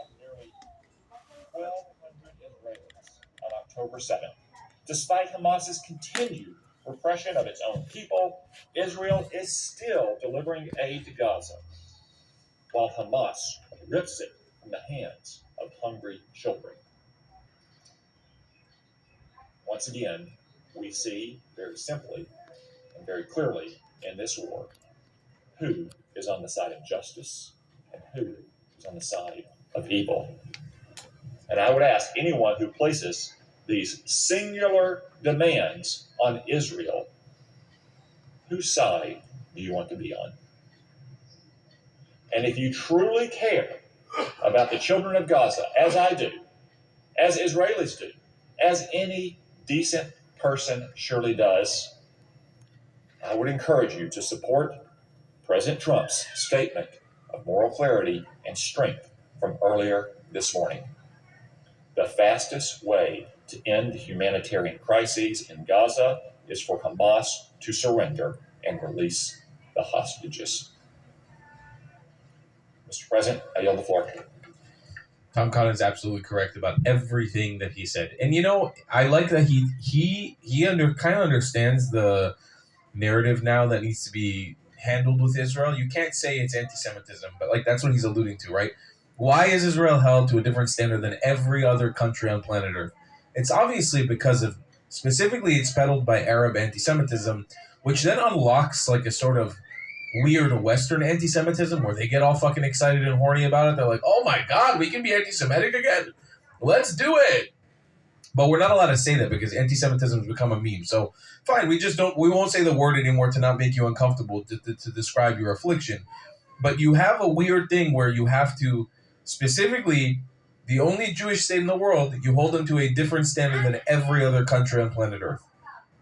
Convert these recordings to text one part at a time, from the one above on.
of nearly 1,200 Israelis on October 7th. Despite Hamas's continued repression of its own people, Israel is still delivering aid to Gaza, while Hamas rips it from the hands of hungry children. Once again, we see very simply and very clearly in this war who is on the side of justice and who is on the side of evil. And I would ask anyone who places these singular demands on Israel, whose side do you want to be on? And if you truly care about the children of Gaza, as I do, as Israelis do, as any decent person surely does, I would encourage you to support President Trump's statement of moral clarity and strength from earlier this morning. The fastest way to end the humanitarian crises in Gaza is for Hamas to surrender and release the hostages. Mr. President, I yield the floor. Tom Cotton is absolutely correct about everything that he said. And, you know, I like that he kind of understands the narrative now that needs to be handled with Israel. You can't say it's anti-Semitism, but, like, that's what he's alluding to, right? Why is Israel held to a different standard than every other country on planet Earth? It's obviously because of, specifically, it's peddled by Arab anti-Semitism, which then unlocks, like, a sort of weird Western anti-Semitism where they get all fucking excited and horny about it. They're like, oh my God, we can be anti-Semitic again. Let's do it. But we're not allowed to say that because anti-Semitism has become a meme. So fine, we won't say the word anymore to not make you uncomfortable to describe your affliction. But you have a weird thing where you have to, specifically, the only Jewish state in the world, you hold them to a different standard than every other country on planet Earth.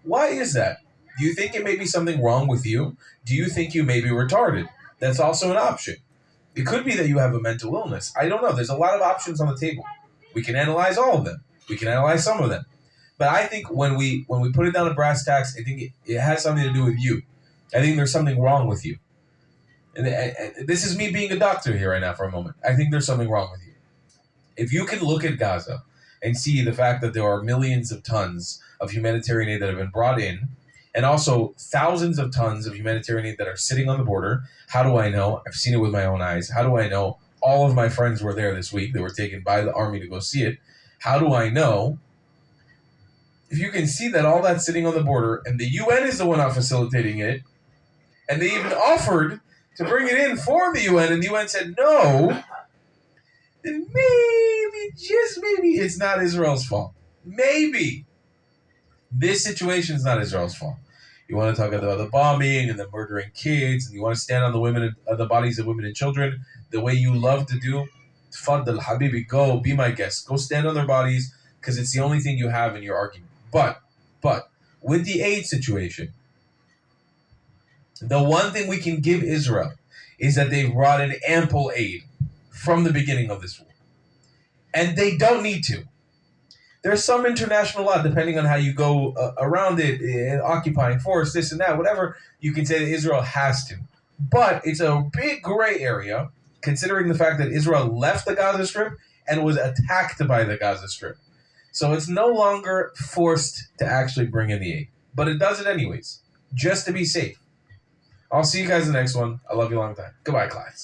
Why is that? Do you think it may be something wrong with you? Do you think you may be retarded? That's also an option. It could be that you have a mental illness. I don't know. There's a lot of options on the table. We can analyze all of them. We can analyze some of them. But I think when we put it down to brass tacks, I think it has something to do with you. I think there's something wrong with you. And this is me being a doctor here right now for a moment. I think there's something wrong with you. If you can look at Gaza and see the fact that there are millions of tons of humanitarian aid that have been brought in, and also thousands of tons of humanitarian aid that are sitting on the border. How do I know? I've seen it with my own eyes. How do I know? All of my friends were there this week. They were taken by the army to go see it. How do I know? If you can see that all that's sitting on the border and the UN is the one not facilitating it, and they even offered to bring it in for the UN, and the UN said no, then maybe, just maybe, it's not Israel's fault. Maybe. This situation is not Israel's fault. You want to talk about the bombing and the murdering kids, and you want to stand on the bodies of women and children the way you love to do. Tfaddal, Habibi, go, be my guest. Go stand on their bodies because it's the only thing you have in your argument. But, with the aid situation, the one thing we can give Israel is that they've brought in ample aid from the beginning of this war. And they don't need to. There's some international law, depending on how you go around it, occupying force, this and that, whatever, you can say that Israel has to. But it's a big gray area, considering the fact that Israel left the Gaza Strip and was attacked by the Gaza Strip. So it's no longer forced to actually bring in the aid. But it does it anyways, just to be safe. I'll see you guys in the next one. I love you a long time. Goodbye, class.